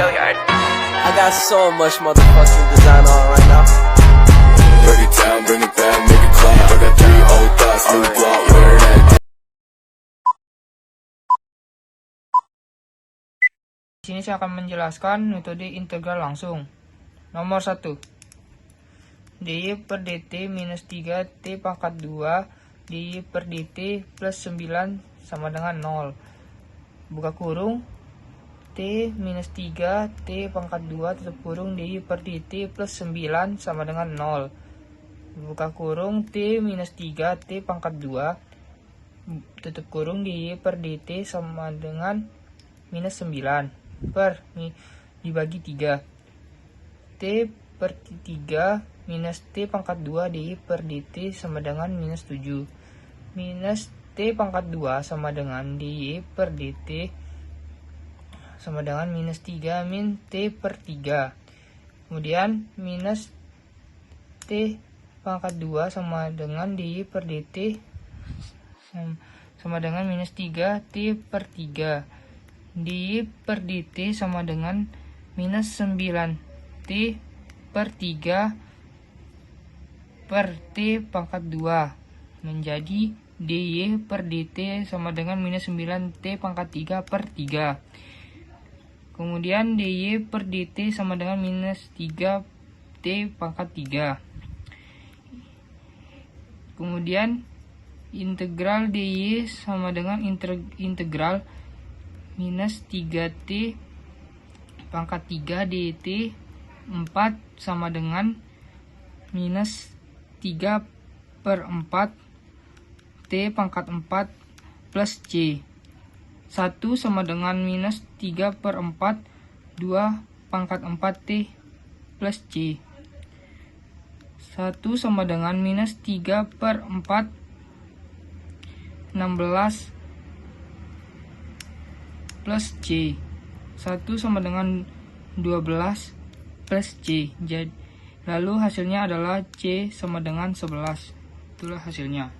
I got so much motherfucking design on right now. Break it down, bring it back, make it clap. I got 3 old thoughts, new block, wear that. Di sini saya akan menjelaskan metode integral langsung. Nomor 1. dy per dt minus 3 t pangkat 2 dy per dt plus 9 sama dengan 0. Buka kurung t minus 3 t pangkat 2 tutup kurung dy per dt plus 9 sama dengan 0. Buka kurung t minus 3 t pangkat 2 tutup kurung dy per dt sama dengan minus 9 per dibagi 3 t per 3 minus t pangkat 2 dy per dt sama dengan minus 7 minus t pangkat 2 sama dengan dy per dt sama dengan minus 3 min t per 3. Kemudian minus t pangkat 2 sama dengan dy per dt sama dengan minus 3 t per 3. Dy per dt sama dengan minus 9 t per 3 per t pangkat 2 menjadi dy per dt sama dengan minus 9 t pangkat 3 per 3. Kemudian dy per dt sama dengan minus 3 t pangkat 3. Kemudian integral dy sama dengan integral minus 3t pangkat 3 dt 4 sama dengan minus 3 per 4 t pangkat 4 plus c. 1 sama dengan minus 3 per 4 2 pangkat 4 t plus c. 1 sama dengan minus 3 per 4 16 plus c. 1 sama dengan 12 plus c. Lalu hasilnya adalah c sama dengan 11. Itulah hasilnya.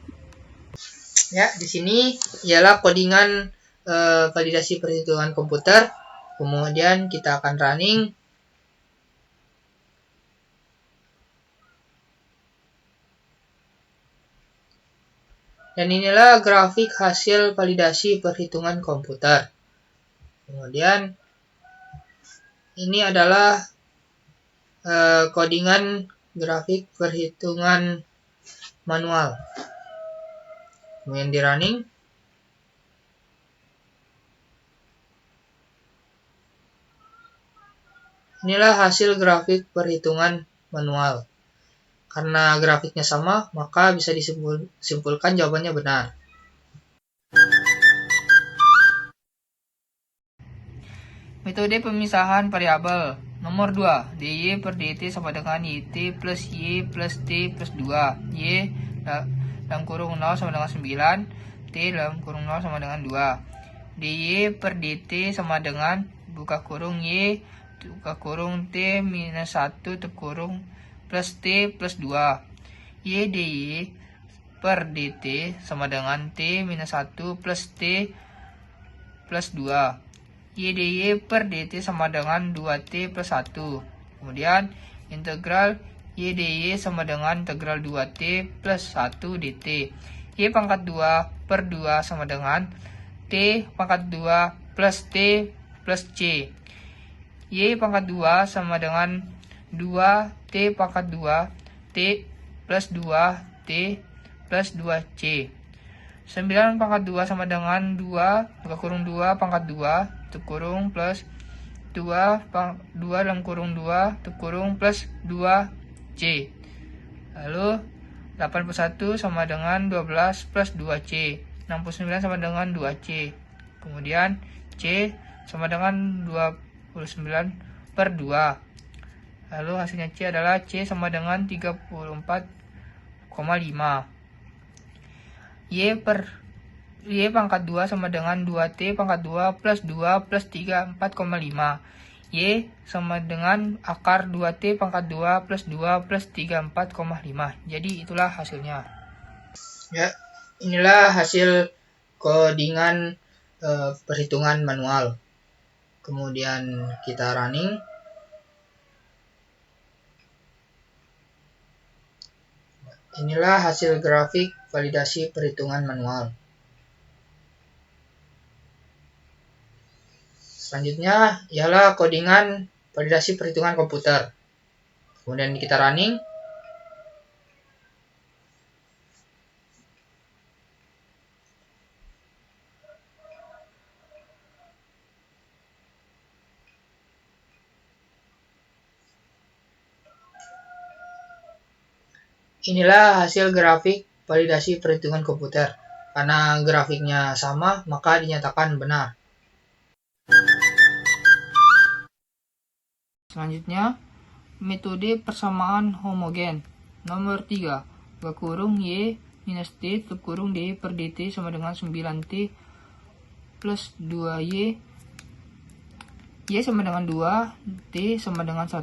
Ya, di sini ialah codingan validasi perhitungan komputer. Kemudian kita akan running. Dan inilah grafik hasil validasi perhitungan komputer. Kemudian ini adalah codingan grafik perhitungan manual. Kemudian di running. Inilah hasil grafik perhitungan manual. Karena grafiknya sama, maka bisa disimpulkan jawabannya benar. Metode pemisahan variabel. Nomor 2. dy per dt sama dengan yt plus y plus t plus 2. Y dalam kurung 0 sama dengan 9. T dalam kurung 0 sama dengan 2. dy per dt sama dengan buka kurung y buka kurung t minus 1 tutup kurung plus t plus 2. Y dy per dt sama dengan t minus 1 plus t plus 2. Y dy per dt sama dengan 2t plus 1. Kemudian integral y dy sama dengan integral 2t plus 1 dt. Y pangkat 2 per 2 sama dengan t pangkat 2 plus t plus c. Y pangkat 2 sama dengan 2t pangkat 2 t plus 2t plus 2c. 9 pangkat 2 sama dengan 2 buka kurung 2 pangkat 2 tutup kurung plus 2 dalam kurung 2 tutup kurung plus 2c. Lalu 81 sama dengan 12 plus 2c. 69 sama dengan 2c. Kemudian c sama dengan 29 per 2. Lalu hasilnya c adalah c sama dengan 34,5. Y pangkat 2 sama dengan 2t pangkat 2 plus 2 plus 3 4,5. Y sama dengan akar 2t pangkat 2 plus 2 plus 3 4,5. Jadi itulah hasilnya. Ya, inilah hasil codingan perhitungan manual. Kemudian kita running. Inilah hasil grafik validasi perhitungan manual. Selanjutnya ialah codingan validasi perhitungan komputer. Kemudian kita running. Inilah hasil grafik validasi perhitungan komputer. Karena grafiknya sama, maka dinyatakan benar. Selanjutnya, metode persamaan homogen. Nomor 3. Buka kurung Y minus T tutup kurung DY per DT sama dengan 9T plus 2Y. Y sama dengan 2, T sama dengan 1.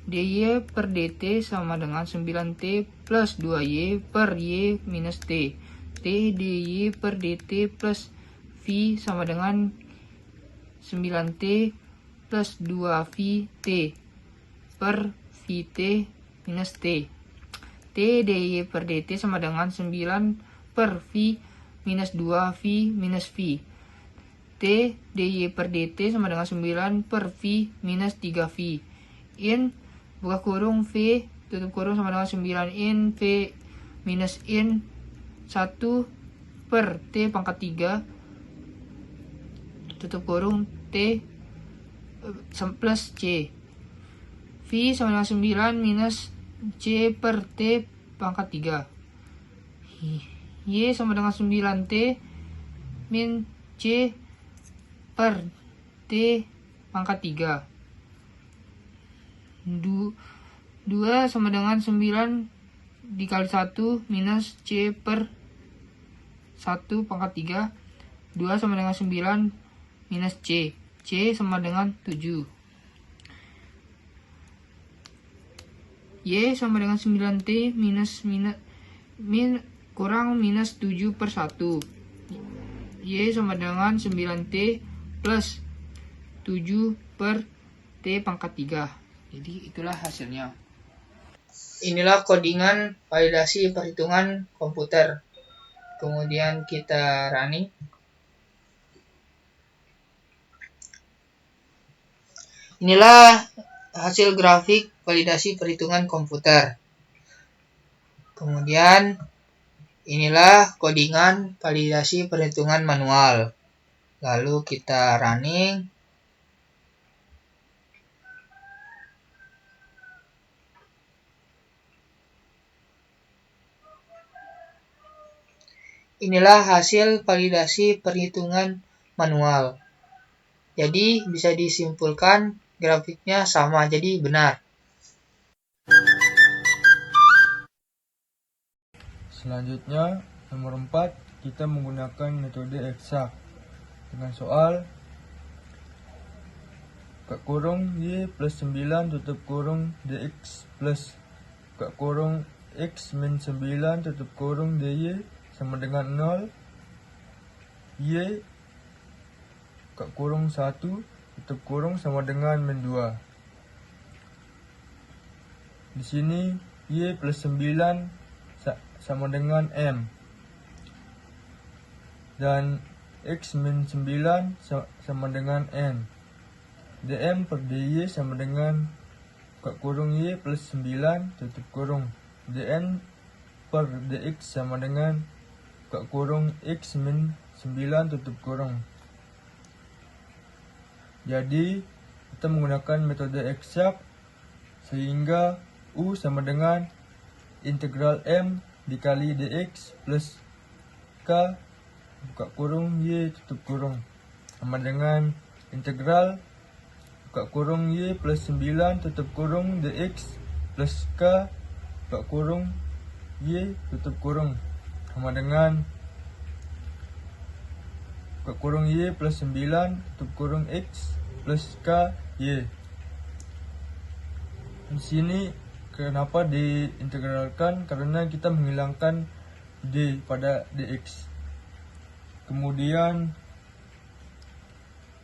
dy per dt sama dengan 9t plus 2y per y minus t. T dy per dt plus v sama dengan 9t plus 2v t per vt minus t. T dy per dt sama dengan 9 per v minus 2v minus v. T dy per dt sama dengan 9 per v minus 3v. In buka kurung V tutup kurung sama dengan 9 in V minus in 1 per T pangkat 3 tutup kurung T plus C. V sama dengan 9 minus C per T pangkat 3. Y sama dengan 9T min C per T pangkat 3. 2 sama dengan 9 dikali 1 minus C per 1 pangkat 3. 2 sama dengan 9 minus C. C sama dengan 7. Y sama dengan 9T kurang minus 7 per 1. Y sama dengan 9T plus 7 per T pangkat 3. Jadi itulah hasilnya. Inilah codingan validasi perhitungan komputer. Kemudian kita running. Inilah hasil grafik validasi perhitungan komputer. Kemudian inilah codingan validasi perhitungan manual. Lalu kita running. Inilah hasil validasi perhitungan manual. Jadi bisa disimpulkan grafiknya sama, jadi benar. Selanjutnya, nomor 4, kita menggunakan metode eksak dengan soal buka kurung Y plus 9 tutup kurung DX plus buka kurung X min 9 tutup kurung DY sama dengan 0. Y buka kurung 1 tutup kurung sama dengan min 2. Di sini Y plus 9 sama dengan M. Dan X min 9 sama dengan N. dm per dy sama dengan buka kurung Y plus 9 tutup kurung dn per dx sama dengan buka kurung X min 9 tutup kurung. Jadi kita menggunakan metode eksak sehingga U sama dengan integral M dikali dx plus K buka kurung Y tutup kurung sama dengan integral buka kurung Y plus 9 tutup kurung dx plus K buka kurung Y tutup kurung sama dengan buka kurung Y plus 9 tutup kurung X plus K Y. Di sini kenapa diintegralkan? Karena kita menghilangkan D pada dx. Kemudian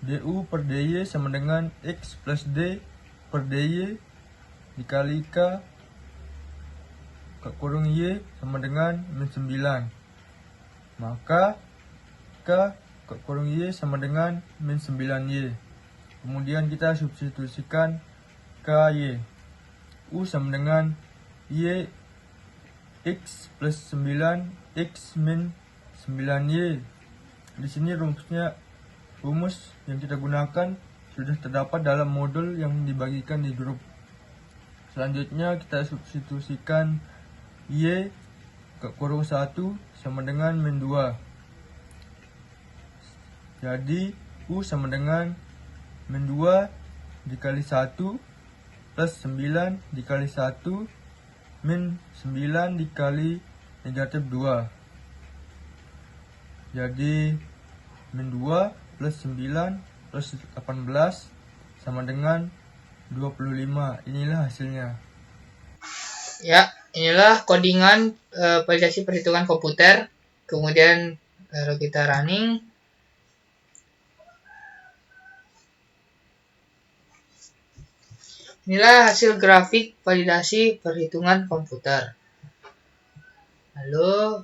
du per dy sama dengan x plus d per dy dikali k kurung y sama dengan min 9. Maka k kurung y sama dengan min 9y. Kemudian kita substitusikan ky. U sama dengan y x plus 9 x min 9y. Di sini rumus yang kita gunakan sudah terdapat dalam modul yang dibagikan di grup. Selanjutnya kita substitusikan y kurung 1 sama dengan min 2. Jadi U sama dengan min 2 dikali 1 plus 9 dikali 1 min 9 dikali negatif 2. Jadi min 2 plus 9 plus 18 sama dengan 25. Inilah hasilnya. Ya, inilah codingan validasi perhitungan komputer. Kemudian kalau kita running, inilah hasil grafik validasi perhitungan komputer. Lalu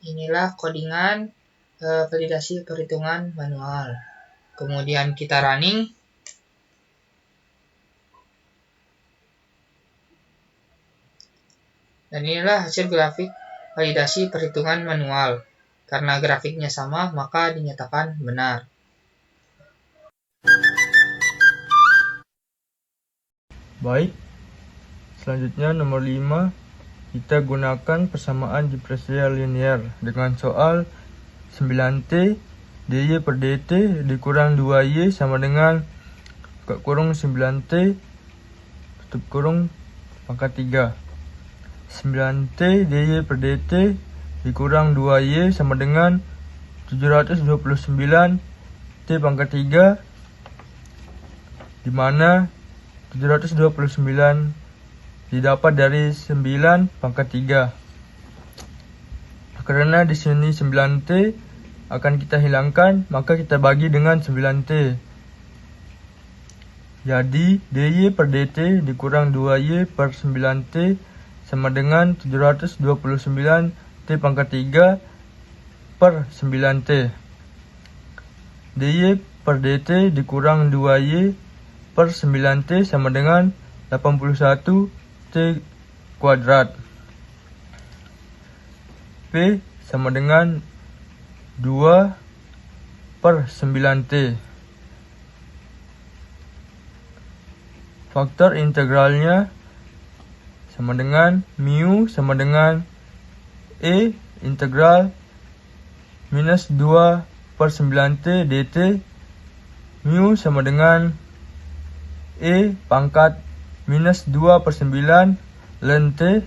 inilah codingan validasi perhitungan manual. Kemudian kita running. Dan inilah hasil grafik validasi perhitungan manual. Karena grafiknya sama, maka dinyatakan benar. Baik, selanjutnya nomor 5, kita gunakan persamaan diferensial linear dengan soal 9t dy per dt dikurang 2y sama dengan kurung 9t tutup kurung pangkat 3. 9t dy per dt dikurang 2y sama dengan 729 t pangkat 3, di mana 729 didapat dari 9 pangkat 3. Karena di sini 9t akan kita hilangkan, maka kita bagi dengan 9t. Jadi dy per dt dikurang 2y per 9t sama dengan 729 t pangkat 3 per 9t. dy per dt dikurang 2y per 9t sama dengan 81 t kuadrat. P sama dengan 2 per 9t. Faktor integralnya sama dengan mu sama dengan E integral minus 2 per 9t dt. Mu sama dengan E pangkat minus 2 per 9 ln t.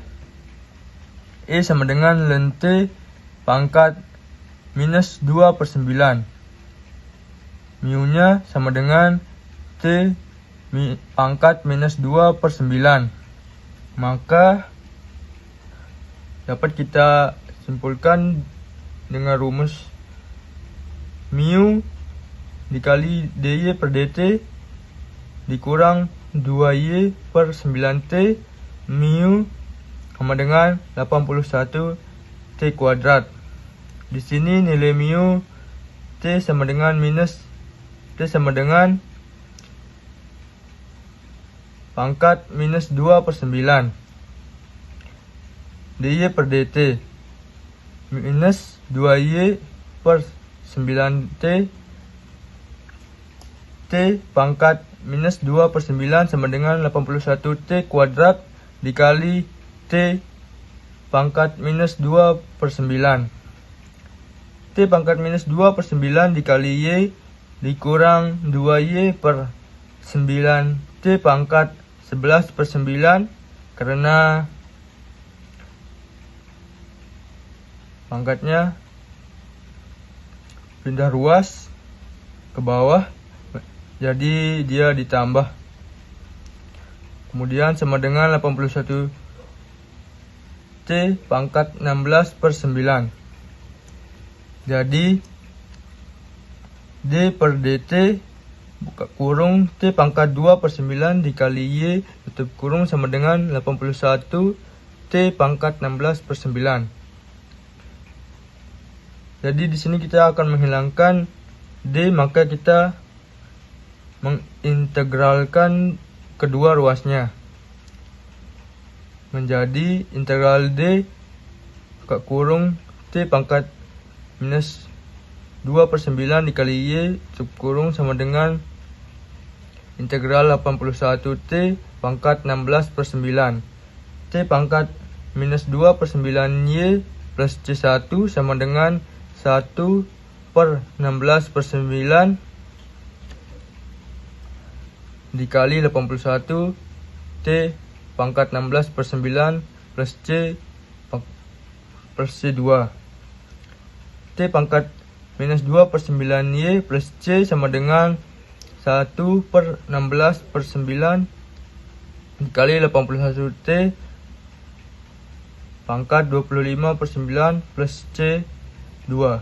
E sama dengan ln t pangkat minus 2 per 9. Mu nya sama dengan t pangkat minus 2 per 9. Maka dapat kita simpulkan dengan rumus mu dikali dy per dt dikurang 2y per 9t mu sama dengan 81 t kuadrat. Di sini nilai mu t sama dengan minus t sama dengan pangkat minus 2 per 9 dy per dt minus 2y per 9t t pangkat minus 2 per 9 sama dengan 81 t kuadrat dikali t pangkat minus 2 per 9. T pangkat minus 2 per 9 dikali y dikurang 2y per 9 t pangkat 11 per 9 karena pangkatnya pindah ruas ke bawah, jadi dia ditambah. Kemudian sama dengan 81 t pangkat 16 per 9. Jadi D per dt buka kurung T pangkat 2 per 9 dikali Y tutup kurung sama dengan 81 T pangkat 16 per 9. Jadi di sini kita akan menghilangkan D, maka kita mengintegralkan kedua ruasnya menjadi integral D buka kurung T pangkat minus 2 per 9 dikali Y tutup kurung sama dengan integral 81 T pangkat 16 per 9. T pangkat minus 2 per 9 Y plus C1 sama dengan 1 per 16 per 9 dikali 81 T pangkat 16 per 9 plus C plus C2. T pangkat minus 2 per 9 Y plus C sama dengan 1 per 16 per 9 dikali 81 T pangkat 25 per 9 plus C2.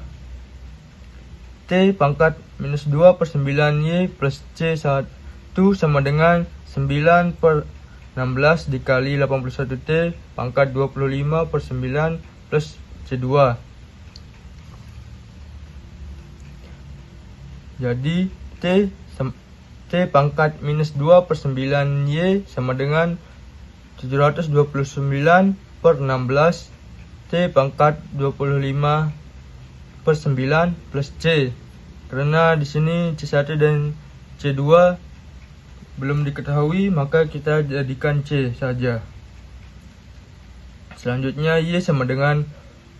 T pangkat minus 2 per 9 Y plus C1 sama dengan 9 per 16 dikali 81 T pangkat 25 per 9 plus C2. Jadi T pangkat minus 2 per 9 Y sama dengan 729 per 16 T pangkat 25 per 9 plus C. Karena di sini C1 dan C2 belum diketahui, maka kita jadikan C saja. Selanjutnya Y sama dengan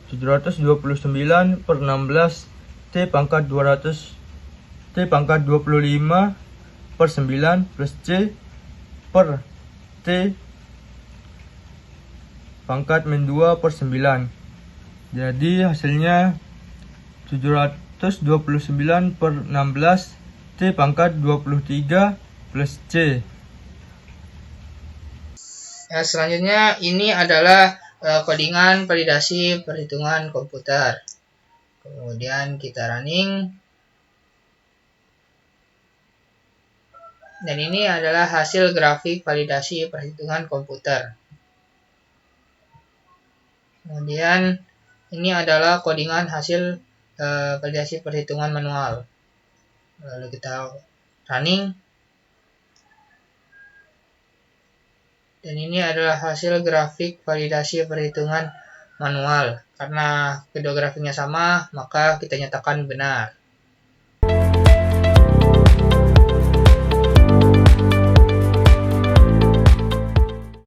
729 per 16 T pangkat 25 per 9 plus C per T pangkat min 2 per 9. Jadi hasilnya 729 per 16 T pangkat 23 plus C. Ya, selanjutnya ini adalah codingan validasi perhitungan komputer. Kemudian kita running. Dan ini adalah hasil grafik validasi perhitungan komputer. Kemudian ini adalah codingan hasil validasi perhitungan manual. Lalu kita running. Dan ini adalah hasil grafik validasi perhitungan manual. Karena kedua grafiknya sama, maka kita nyatakan benar.